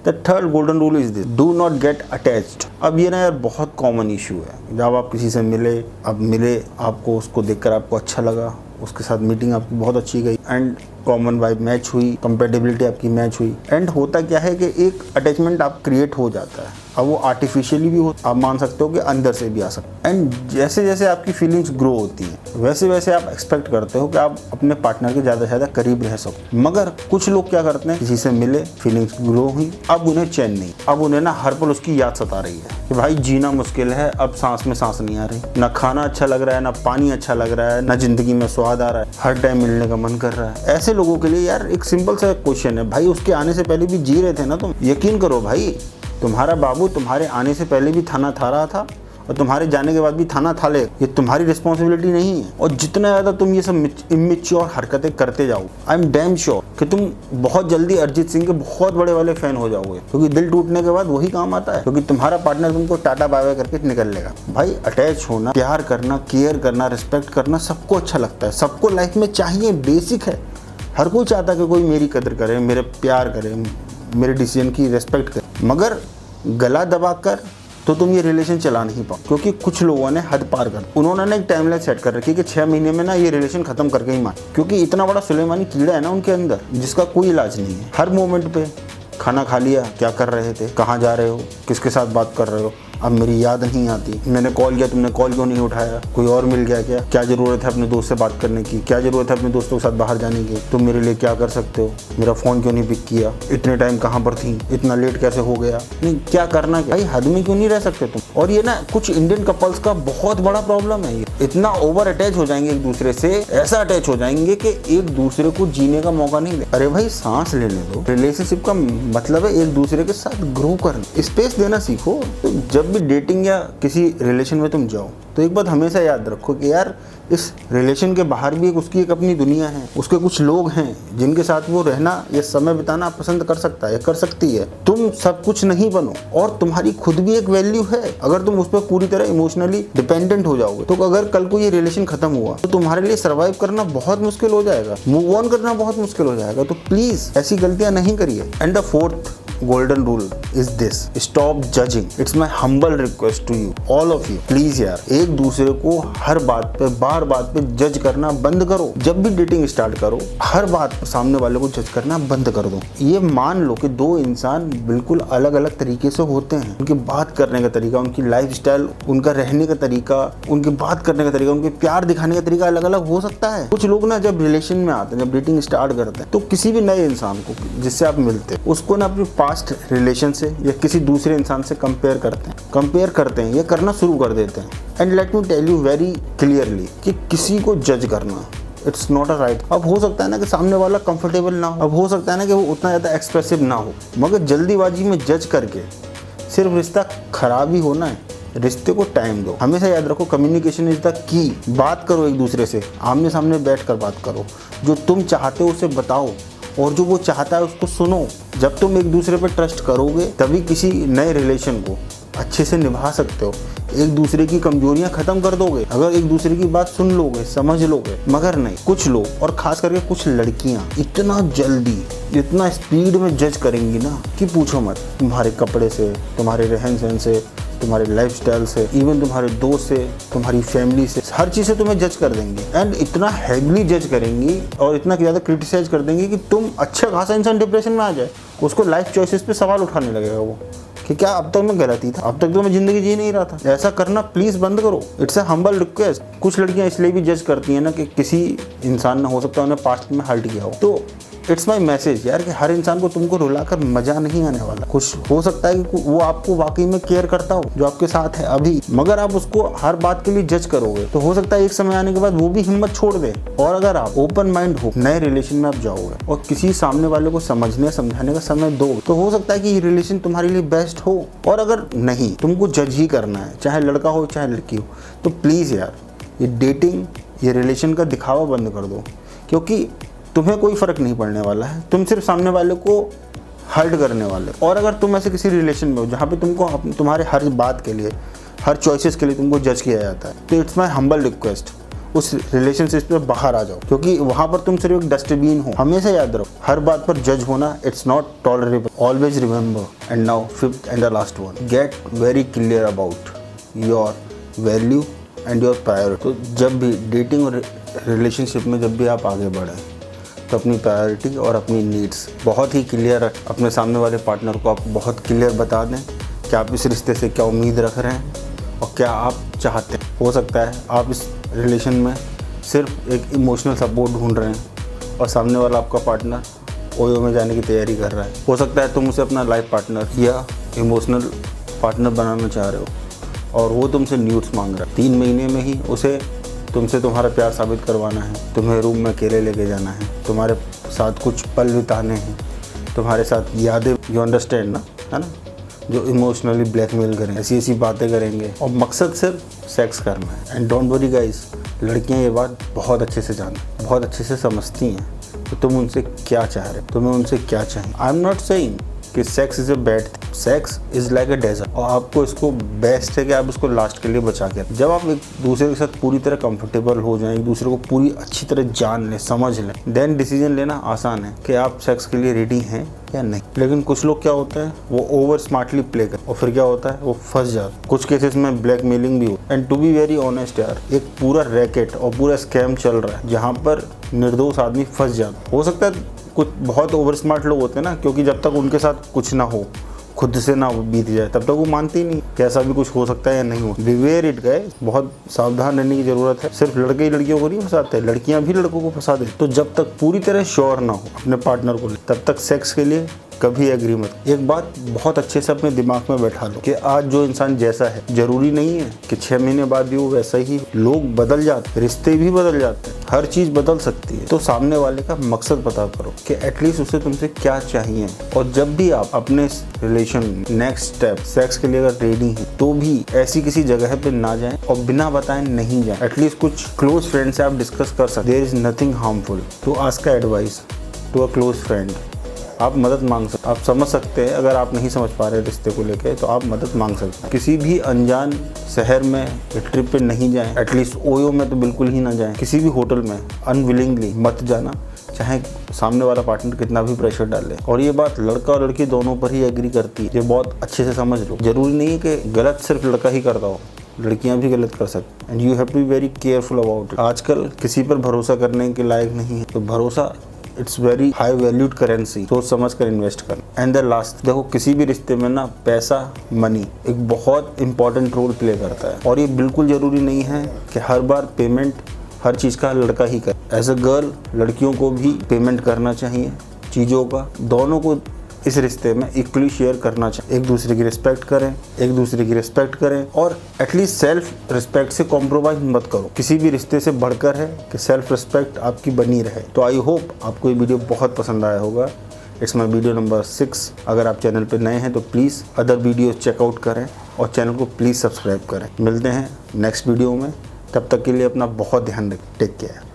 The third golden rule is this, do not get attached. अब ये ना यार बहुत कॉमन इशू है। जब आप किसी से मिले, आपको उसको देखकर आपको अच्छा लगा, उसके साथ मीटिंग आपकी बहुत अच्छी गई एंड कॉमन वाइब मैच हुई, कंपेटिबिलिटी आपकी मैच हुई एंड होता क्या है कि एक अटैचमेंट आप क्रिएट हो जाता है। अब वो आर्टिफिशियली भी हो, आप मान सकते हो कि अंदर से भी आ सकता है। एंड जैसे जैसे आपकी फीलिंग्स ग्रो होती हैं वैसे वैसे आप एक्सपेक्ट करते हो कि आप अपने पार्टनर के ज़्यादा से ज़्यादा करीब रह सको। मगर कुछ लोग क्या करते हैं, किसी से मिले, फीलिंग्स ग्रो हुई, अब उन्हें चैन नहीं, अब उन्हें ना हर पल उसकी याद सता रही है कि भाई जीना मुश्किल है, अब सांस में सांस नहीं आ रही, ना खाना अच्छा लग रहा है, ना पानी अच्छा लग रहा है, ना जिंदगी में स्वाद आ रहा है, हर टाइम मिलने का मन कर रहा है। ऐसे लोगों के लिए यार एक सिंपल सा क्वेश्चन है, भाई उसके आने से पहले भी जी रहे थे ना तुम। यकीन करो भाई, तुम्हारा बाबू तुम्हारे आने से पहले भी थाना था रहा था और तुम्हारे जाने के बाद भी थाना था ले। ये तुम्हारी रिस्पॉन्सिबिलिटी नहीं है। और जितना ज़्यादा तुम ये सब इमेच्योर हरकतें करते जाओ, आई एम डैम श्योर कि तुम बहुत जल्दी अरिजीत सिंह के बहुत बड़े वाले फैन हो जाओगे, क्योंकि दिल टूटने के बाद वही काम आता है, क्योंकि तुम्हारा पार्टनर तुमको टाटा बाय बाय करके निकल लेगा। भाई अटैच होना, प्यार करना, केयर करना, रिस्पेक्ट करना सबको अच्छा लगता है, सबको लाइफ में चाहिए, बेसिक है। हर कोई चाहता है कि कोई मेरी कदर करे, मेरे प्यार करे, मेरे डिसीजन की रिस्पेक्ट करे। मगर गला दबाकर तो तुम ये रिलेशन चला नहीं पाओ, क्योंकि कुछ लोगों ने हद पार कर, उन्होंने ना एक टाइमलाइन सेट कर रखी कि 6 महीने में ना ये रिलेशन खत्म करके ही मान, क्योंकि इतना बड़ा सुलेमानी कीड़ा है ना उनके अंदर जिसका कोई इलाज नहीं है। हर मोमेंट पे खाना खा लिया, क्या कर रहे थे, कहाँ जा रहे हो, किसके साथ बात कर रहे हो, अब मेरी याद नहीं आती, मैंने कॉल किया तुमने कॉल क्यों नहीं उठाया, कोई और मिल गया क्या जरूरत है अपने दोस्त से बात करने की, क्या जरूरत है अपने दोस्तों के साथ बाहर जाने की, तुम मेरे लिए क्या कर सकते हो, मेरा फ़ोन क्यों नहीं पिक किया, इतने टाइम कहाँ पर थी, इतना लेट कैसे हो गया, नहीं क्या करना, भाई हद में क्यों नहीं रह सकते तुम। और ये ना कुछ इंडियन कपल्स का बहुत बड़ा प्रॉब्लम है, ये इतना ओवर अटैच हो जाएंगे एक दूसरे से, ऐसा अटैच हो जाएंगे कि एक दूसरे को जीने का मौका नहीं दे। अरे भाई सांस लेने दो। रिलेशनशिप का मतलब है एक दूसरे के साथ ग्रो करना, स्पेस देना सीखो। तो जब भी डेटिंग या किसी रिलेशन में तुम जाओ तो एक बात हमेशा याद रखो कि यार इस रिलेशन के बाहर भी उसकी एक अपनी दुनिया है, उसके कुछ लोग हैं जिनके साथ वो रहना या समय बिताना पसंद कर सकता है, कर सकती है। तुम सब कुछ नहीं बनो और तुम्हारी खुद भी एक वैल्यू है। अगर तुम उस पर पूरी तरह इमोशनली डिपेंडेंट हो जाओगे तो अगर कल को ये रिलेशन खत्म हुआ तो तुम्हारे लिए सर्वाइव करना बहुत मुश्किल हो जाएगा, मूव ऑन करना बहुत मुश्किल हो जाएगा। तो प्लीज ऐसी गलतियां नहीं करिए। And the fourth golden rule is this, stop judging. It's my humble request to you, all of you, please यार एक दूसरे को हर बात पे बार बात पे जज करना बंद करो। जब भी डेटिंग स्टार्ट करो हर बात पर सामने वाले को जज करना बंद कर दो। ये मान लो कि दो इंसान बिल्कुल अलग अलग तरीके से होते हैं, उनकी बात करने का तरीका, उनकी लाइफ स्टाइल, उनका रहने का तरीका, उनकी बात करने का तरीका, उनके प्यार दिखाने का तरीका अलग अलग हो सकता है। कुछ लोग ना जब रिलेशन में आते हैं, जब डेटिंग स्टार्ट करते हैं तो किसी भी नए इंसान को जिससे आप मिलते हैं उसको ना अपनी पास्ट रिलेशन से या किसी दूसरे इंसान से कंपेयर करते हैं, ये करना शुरू कर देते हैं। And let me tell you very clearly कि किसी को जज करना इट्स नॉट अ राइट। अब हो सकता है ना कि सामने वाला कंफर्टेबल ना हो, अब हो सकता है ना कि वो उतना ज़्यादा एक्सप्रेसिव ना हो, मगर जल्दीबाजी में जज करके सिर्फ रिश्ता खराब ही होना है। रिश्ते को टाइम दो। हमेशा याद रखो कम्युनिकेशन इज द की। बात करो एक दूसरे से, आमने सामने बैठ कर बात करो, जो तुम चाहते हो उसे बताओ और जो वो चाहता है उसको सुनो। जब तुम एक दूसरे पर ट्रस्ट करोगे तभी किसी नए रिलेशन को अच्छे से निभा सकते हो। एक दूसरे की कमजोरियां खत्म कर दोगे अगर एक दूसरे की बात सुन लोगे, समझ लोगे। मगर नहीं, कुछ लोग और खास करके कुछ लड़कियां इतना जल्दी, इतना स्पीड में जज करेंगी ना कि पूछो मत। तुम्हारे कपड़े से, तुम्हारे रहन सहन से, तुम्हारे लाइफस्टाइल से, इवन तुम्हारे दोस्त से, तुम्हारी फैमिली से, हर चीज़ से तुम्हें जज कर देंगी। एंड इतना हैवीली जज करेंगी और इतना ज़्यादा क्रिटिसाइज कर देंगी कि तुम अच्छा खासा इंसान डिप्रेशन में आ जाए। उसको लाइफ चॉइसेस पे सवाल उठाने लगेगा वो कि क्या अब तक मैं गलत ही था, अब तक तो मैं जिंदगी जी नहीं रहा था। ऐसा करना प्लीज बंद करो। It's a humble request. कुछ लड़कियां इसलिए भी जज करती हैं ना कि किसी इंसान ने हो सकता है उन्हें पास्ट में हर्ट किया हो। तो इट्स माई मैसेज यार कि हर इंसान को तुमको रुलाकर मजा नहीं आने वाला। कुछ हो सकता है कि वो आपको वाकई में केयर करता हो जो आपके साथ है अभी, मगर आप उसको हर बात के लिए जज करोगे तो हो सकता है एक समय आने के बाद वो भी हिम्मत छोड़ दे। और अगर आप ओपन माइंड हो, नए रिलेशन में आप जाओगे और किसी सामने वाले को समझने समझाने का समय दो तो हो सकता है कि ये रिलेशन तुम्हारे लिए बेस्ट हो। और अगर नहीं, तुमको जज ही करना है, चाहे लड़का हो चाहे लड़की हो, तो प्लीज यार ये डेटिंग, ये रिलेशन का दिखावा बंद कर दो, क्योंकि तुम्हें कोई फर्क नहीं पड़ने वाला है। तुम सिर्फ सामने वाले को हर्ट करने वाले। और अगर तुम ऐसे किसी रिलेशन में हो जहाँ पे तुमको तुम्हारे हर बात के लिए, हर चॉइसेस के लिए तुमको जज किया जाता है, तो इट्स माय हम्बल रिक्वेस्ट, उस रिलेशनशिप में बाहर आ जाओ, क्योंकि वहां पर तुम सिर्फ एक डस्टबिन हो। हमेशा याद रखो, हर बात पर जज होना it's not tolerable. Always remember. And now fifth and the last one, get very clear about your value and your priority. तो जब भी डेटिंग और रिलेशनशिप में जब भी आप आगे बढ़ें तो अपनी प्रायोरिटी और अपनी नीड्स बहुत ही क्लियर रख। अपने सामने वाले पार्टनर को आप बहुत क्लियर बता दें कि आप इस रिश्ते से क्या उम्मीद रख रहे हैं और क्या आप चाहते हैं। हो सकता है आप इस रिलेशन में सिर्फ एक इमोशनल सपोर्ट ढूंढ रहे हैं और सामने वाला आपका पार्टनर ओयो में जाने की तैयारी कर रहा है। हो सकता है तुम उसे अपना लाइफ पार्टनर या इमोशनल पार्टनर बनाना चाह रहे हो और वो तुमसे न्यूड्स मांग रहा है। 3 महीने में ही उसे तुमसे तुम्हारा प्यार साबित करवाना है, तुम्हें रूम में अकेले लेके जाना है, तुम्हारे साथ कुछ पल बिताने हैं, तुम्हारे साथ यादें, यू अंडरस्टैंड ना, है ना, जो इमोशनली ब्लैकमेल करें, ऐसी ऐसी बातें करेंगे और मकसद सिर्फ सेक्स करना है। एंड डोंट वरी गाइस, लड़कियां ये बात बहुत अच्छे से जानती, बहुत अच्छे से समझती हैं कि तुम उनसे क्या चाह रहे हो, तुम्हें उनसे क्या चाहिए। आई एम नॉट सेइंग कि sex is a bad thing, sex is like a dessert और आपको इसको बेस्ट है कि आप इसको लास्ट के लिए बचा के रखें। जब आप एक दूसरे के साथ पूरी तरह कंफर्टेबल हो जाएं, एक दूसरे को पूरी अच्छी तरह जान लें, समझ लें, देन डिसीजन लेना आसान है कि आप सेक्स के लिए रेडी हैं या नहीं। लेकिन कुछ लोग क्या होता है, वो ओवर स्मार्टली प्ले कर और फिर क्या होता है, वो फंस जाते। कुछ केसेस में ब्लैकमेलिंग भी हो। And to be very honest यार, एक पूरा रैकेट और पूरा स्कैम चल रहा है जहाँ पर निर्दोष आदमी फंस जाता। हो सकता है कुछ बहुत ओवर स्मार्ट लोग होते हैं ना, क्योंकि जब तक उनके साथ कुछ ना हो, खुद से ना बीत जाए, तब तक वो मानते ही नहीं कि ऐसा भी कुछ हो सकता है या नहीं हो। बिवेयर इट गए, बहुत सावधान रहने की जरूरत है। सिर्फ लड़के ही लड़कियों को नहीं फंसाते, लड़कियां भी लड़कों को फंसा देती। तो जब तक पूरी तरह श्योर ना हो अपने पार्टनर को, तब तक सेक्स के लिए कभी एग्री मत। एक बात बहुत अच्छे से अपने दिमाग में बैठा लो कि आज जो इंसान जैसा है, जरूरी नहीं है कि 6 महीने बाद भी वो वैसा ही। लोग बदल जाते, रिश्ते भी बदल जाते हैं, हर चीज बदल सकती है। तो सामने वाले का मकसद पता करो कि एटलीस्ट उसे तुमसे क्या चाहिए। और जब भी आप अपने रिलेशन नेक्स्ट स्टेप सेक्स के लिए अगर रेडी हैं, तो भी ऐसी किसी जगह पे ना जाएं और बिना बताए नहीं जाएं। एटलीस्ट कुछ क्लोज फ्रेंड से आप डिस्कस कर सकते। There is nothing harmful to ask advice to a close friend. आप मदद मांग सकते, आप समझ सकते हैं। अगर आप नहीं समझ पा रहे रिश्ते को लेके तो आप मदद मांग सकते हैं। किसी भी अनजान शहर में ट्रिप पे नहीं जाएं, एटलीस्ट ओयो में तो बिल्कुल ही ना जाएं। किसी भी होटल में अनविलिंगली मत जाना, चाहे सामने वाला पार्टनर कितना भी प्रेशर डाले। और ये बात लड़का और लड़की दोनों पर ही एग्री करती है, ये बहुत अच्छे से समझ लो। जरूरी नहीं है कि गलत सिर्फ लड़का ही करता हो, लड़कियां भी गलत कर सकती। And you have to be very careful about it. आजकल किसी पर भरोसा करने के लायक नहीं है, तो भरोसा it's very high valued currency. सोच समझ कर इन्वेस्ट कर। एंड द लास्ट, देखो किसी भी रिश्ते में ना पैसा, मनी एक बहुत इंपॉर्टेंट रोल प्ले करता है। और ये बिल्कुल जरूरी नहीं है कि हर बार पेमेंट हर चीज़ का लड़का ही करे। एज अ गर्ल, लड़कियों को भी पेमेंट करना चाहिए चीज़ों का। दोनों को इस रिश्ते में इक्वली शेयर करना चाहिए। एक दूसरे की रिस्पेक्ट करें और एटलीस्ट सेल्फ रिस्पेक्ट से कॉम्प्रोमाइज मत करो। किसी भी रिश्ते से बढ़कर है कि सेल्फ रिस्पेक्ट आपकी बनी रहे। तो आई होप आपको ये वीडियो बहुत पसंद आया होगा। It's my video number 6। अगर आप चैनल पर नए हैं तो प्लीज़ अदर वीडियो चेकआउट करें और चैनल को प्लीज़ सब्सक्राइब करें। मिलते हैं नेक्स्ट वीडियो में, तब तक के लिए अपना बहुत ध्यान रखें। Take care.